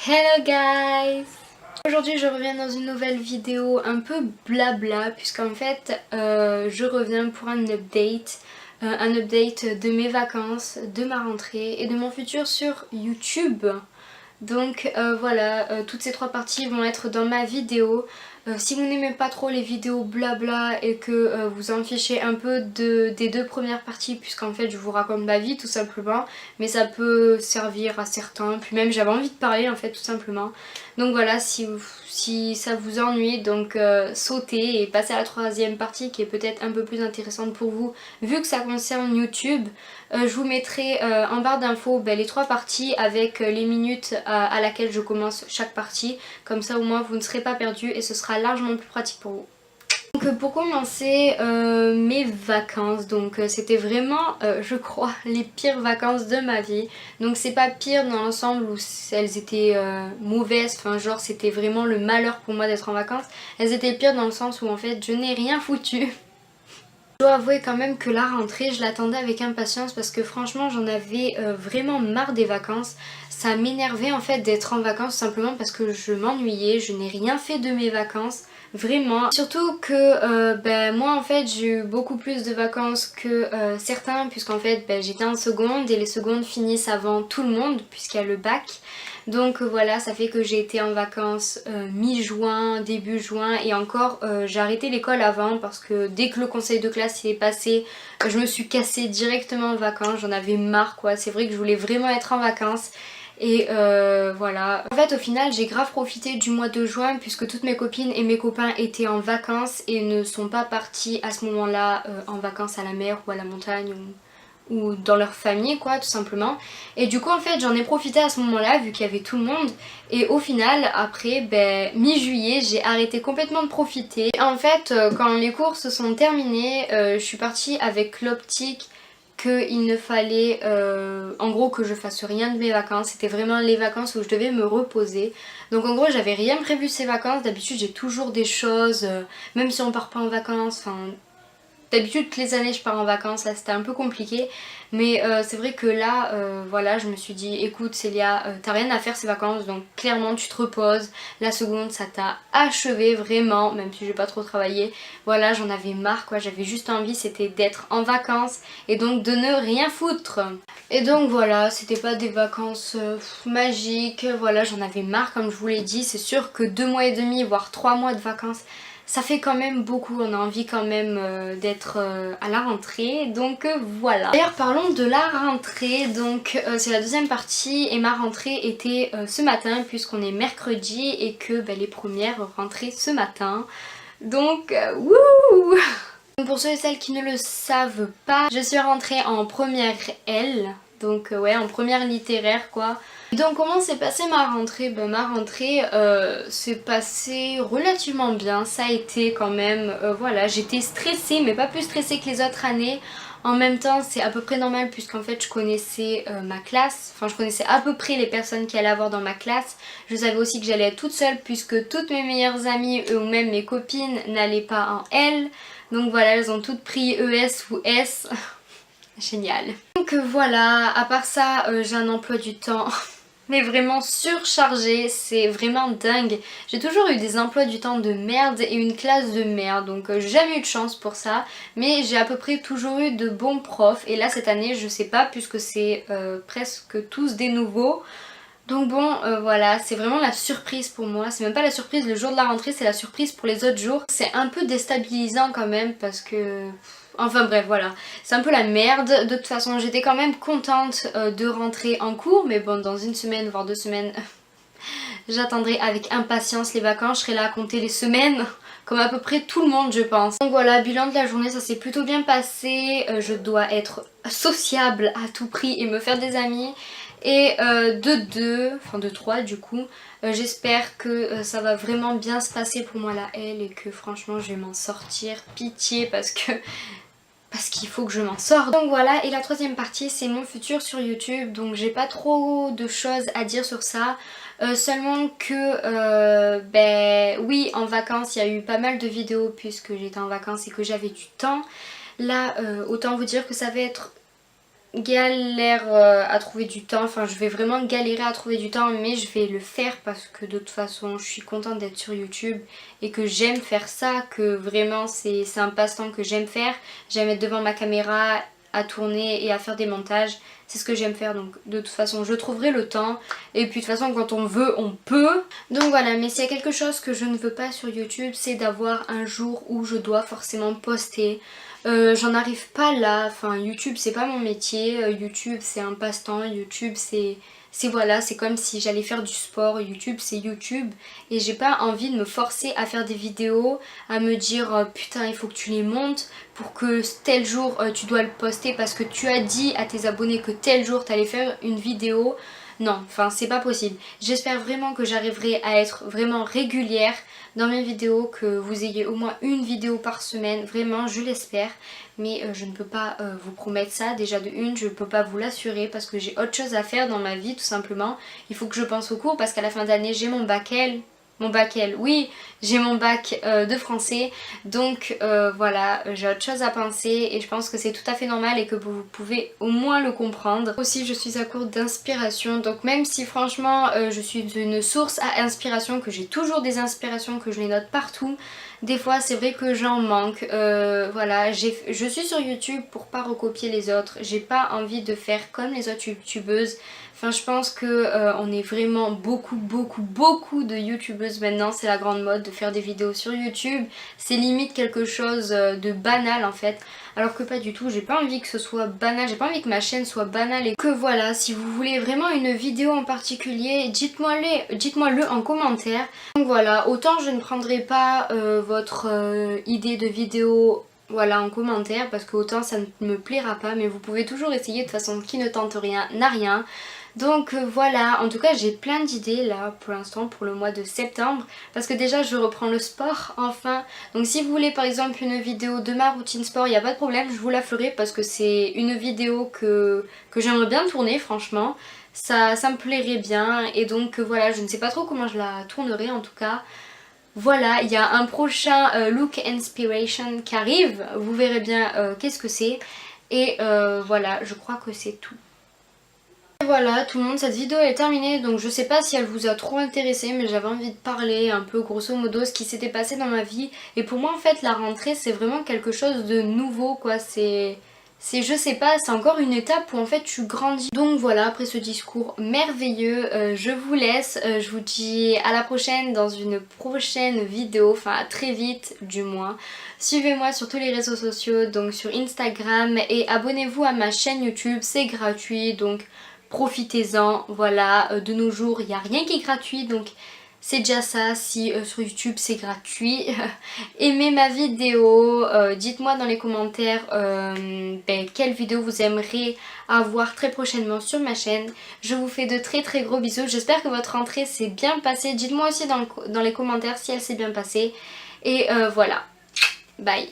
Hello guys! Aujourd'hui je reviens dans une nouvelle vidéo un peu blabla puisqu'en fait je reviens pour un update de mes vacances, de ma rentrée et de mon futur sur YouTube. Donc voilà, toutes ces trois parties vont être dans ma vidéo. Si vous n'aimez pas trop les vidéos blabla et que vous en fichez un peu des deux premières parties, puisqu'en fait je vous raconte ma vie tout simplement, mais ça peut servir à certains, puis même j'avais envie de parler en fait tout simplement. Donc voilà, si ça vous ennuie, donc sautez et passez à la troisième partie qui est peut-être un peu plus intéressante pour vous vu que ça concerne YouTube. Je vous mettrai en barre d'infos les trois parties avec les minutes à laquelle je commence chaque partie. Comme ça au moins vous ne serez pas perdus et ce sera largement plus pratique pour vous. Donc pour commencer mes vacances, donc c'était vraiment je crois les pires vacances de ma vie. Donc c'est pas pire dans l'ensemble où elles étaient mauvaises, enfin genre c'était vraiment le malheur pour moi d'être en vacances. Elles étaient pires dans le sens où en fait je n'ai rien foutu. Je dois avouer quand même que la rentrée, je l'attendais avec impatience parce que franchement j'en avais vraiment marre des vacances. Ça m'énervait en fait d'être en vacances simplement parce que je m'ennuyais, je n'ai rien fait de mes vacances. Vraiment. Surtout que moi en fait j'ai eu beaucoup plus de vacances que certains puisqu'en fait j'étais en seconde et les secondes finissent avant tout le monde puisqu'il y a le bac. Donc voilà, ça fait que j'ai été en vacances mi-juin, début juin et encore j'ai arrêté l'école avant parce que dès que le conseil de classe est passé, je me suis cassée directement en vacances, j'en avais marre quoi. C'est vrai que je voulais vraiment être en vacances. Et voilà. En fait au final j'ai grave profité du mois de juin puisque toutes mes copines et mes copains étaient en vacances et ne sont pas partis à ce moment-là en vacances à la mer ou à la montagne ou dans leur famille quoi tout simplement. Et du coup en fait j'en ai profité à ce moment-là vu qu'il y avait tout le monde et au final après mi-juillet j'ai arrêté complètement de profiter. En fait quand les cours se sont terminés je suis partie avec l'optique qu'il ne fallait en gros que je fasse rien de mes vacances. C'était vraiment les vacances où je devais me reposer. Donc en gros j'avais rien prévu ces vacances. D'habitude j'ai toujours des choses, même si on part pas en vacances, enfin d'habitude toutes les années je pars en vacances, là c'était un peu compliqué. Mais c'est vrai que là voilà je me suis dit écoute Célia t'as rien à faire ces vacances donc clairement tu te reposes. La seconde ça t'a achevé vraiment même si j'ai pas trop travaillé. Voilà j'en avais marre quoi, j'avais juste envie c'était d'être en vacances et donc de ne rien foutre. Et donc voilà c'était pas des vacances magiques, voilà j'en avais marre comme je vous l'ai dit. C'est sûr que 2 mois et demi voire 3 mois de vacances ça fait quand même beaucoup, on a envie quand même d'être à la rentrée, donc voilà. D'ailleurs parlons de la rentrée, donc c'est la deuxième partie et ma rentrée était ce matin puisqu'on est mercredi et que les premières rentraient ce matin. Donc wouh. Pour ceux et celles qui ne le savent pas, je suis rentrée en première L, donc ouais en première littéraire quoi. Donc comment s'est passée ma rentrée? Ma rentrée s'est passée relativement bien, ça a été quand même, voilà j'étais stressée mais pas plus stressée que les autres années. En même temps c'est à peu près normal puisqu'en fait je connaissais ma classe, enfin je connaissais à peu près les personnes qui allaient avoir dans ma classe. Je savais aussi que j'allais être toute seule puisque toutes mes meilleures amies ou même mes copines n'allaient pas en L. Donc voilà elles ont toutes pris ES ou S. Génial. Donc voilà, à part ça j'ai un emploi du temps mais vraiment surchargé, c'est vraiment dingue. J'ai toujours eu des emplois du temps de merde et une classe de merde, donc j'ai jamais eu de chance pour ça. Mais j'ai à peu près toujours eu de bons profs et là cette année je sais pas puisque c'est presque tous des nouveaux. Donc bon voilà, c'est vraiment la surprise pour moi, c'est même pas la surprise le jour de la rentrée, c'est la surprise pour les autres jours. C'est un peu déstabilisant quand même parce que... Enfin bref voilà, c'est un peu la merde. De toute façon j'étais quand même contente de rentrer en cours, mais bon dans une semaine voire 2 semaines j'attendrai avec impatience les vacances, je serai là à compter les semaines comme à peu près tout le monde je pense. Donc voilà, bilan de la journée, ça s'est plutôt bien passé, je dois être sociable à tout prix et me faire des amis. Et de 3 du coup, j'espère que ça va vraiment bien se passer pour moi la L et que franchement je vais m'en sortir, pitié parce qu'il faut que je m'en sorte. Donc voilà, et la troisième partie c'est mon futur sur YouTube, donc j'ai pas trop de choses à dire sur ça. Seulement que oui en vacances il y a eu pas mal de vidéos puisque j'étais en vacances et que j'avais du temps. Là autant vous dire que ça va être galère à trouver du temps, enfin je vais vraiment galérer à trouver du temps, mais je vais le faire parce que de toute façon je suis contente d'être sur YouTube et que j'aime faire ça, que vraiment c'est un passe-temps que j'aime faire. J'aime être devant ma caméra à tourner et à faire des montages, c'est ce que j'aime faire, donc de toute façon je trouverai le temps, et puis de toute façon quand on veut on peut. Donc voilà, mais s'il y a quelque chose que je ne veux pas sur YouTube, c'est d'avoir un jour où je dois forcément poster. J'en arrive pas là, enfin YouTube c'est pas mon métier, YouTube c'est un passe-temps, YouTube c'est voilà, c'est comme si j'allais faire du sport, YouTube c'est YouTube, et j'ai pas envie de me forcer à faire des vidéos, à me dire putain il faut que tu les montes pour que tel jour tu dois le poster parce que tu as dit à tes abonnés que tel jour t'allais faire une vidéo. Non, enfin c'est pas possible. J'espère vraiment que j'arriverai à être vraiment régulière dans mes vidéos, que vous ayez au moins une vidéo par semaine, vraiment je l'espère. Mais je ne peux pas vous promettre ça, déjà de une je ne peux pas vous l'assurer parce que j'ai autre chose à faire dans ma vie tout simplement. Il faut que je pense aux cours parce qu'à la fin d'année j'ai mon bac L. Mon bac L, oui, j'ai mon bac de français, donc voilà, j'ai autre chose à penser et je pense que c'est tout à fait normal et que vous pouvez au moins le comprendre. Aussi je suis à court d'inspiration, donc même si franchement je suis une source à inspiration, que j'ai toujours des inspirations, que je les note partout, des fois c'est vrai que j'en manque, voilà, je suis sur YouTube pour pas recopier les autres, j'ai pas envie de faire comme les autres youtubeuses. Enfin je pense que on est vraiment beaucoup de youtubeuses maintenant, c'est la grande mode de faire des vidéos sur YouTube, c'est limite quelque chose de banal en fait, alors que pas du tout, j'ai pas envie que ce soit banal, j'ai pas envie que ma chaîne soit banale et que voilà, si vous voulez vraiment une vidéo en particulier, dites-moi-le en commentaire. Donc voilà, autant je ne prendrai pas votre idée de vidéo voilà en commentaire parce que autant ça ne me plaira pas, mais vous pouvez toujours essayer, de toute façon qui ne tente rien n'a rien. Donc voilà, en tout cas j'ai plein d'idées là pour l'instant pour le mois de septembre parce que déjà je reprends le sport enfin. Donc si vous voulez par exemple une vidéo de ma routine sport, il n'y a pas de problème, je vous la ferai parce que c'est une vidéo que j'aimerais bien tourner franchement. Ça me plairait bien et donc voilà, je ne sais pas trop comment je la tournerai en tout cas. Voilà, il y a un prochain look inspiration qui arrive, vous verrez bien qu'est-ce que c'est. Et voilà, je crois que c'est tout. Et voilà tout le monde, cette vidéo est terminée, donc je sais pas si elle vous a trop intéressé, mais j'avais envie de parler un peu grosso modo ce qui s'était passé dans ma vie. Et pour moi en fait la rentrée c'est vraiment quelque chose de nouveau quoi, je sais pas, c'est encore une étape où en fait tu grandis. Donc voilà, après ce discours merveilleux, je vous laisse, je vous dis à la prochaine dans une prochaine vidéo, enfin à très vite du moins. Suivez-moi sur tous les réseaux sociaux, donc sur Instagram, et abonnez-vous à ma chaîne YouTube, c'est gratuit, donc profitez-en. Voilà, de nos jours il n'y a rien qui est gratuit, donc c'est déjà ça. Si sur YouTube c'est gratuit, aimez ma vidéo, dites-moi dans les commentaires quelle vidéo vous aimeriez avoir très prochainement sur ma chaîne. Je vous fais de très gros bisous, j'espère que votre rentrée s'est bien passée, dites-moi aussi dans les commentaires si elle s'est bien passée. Et voilà, bye.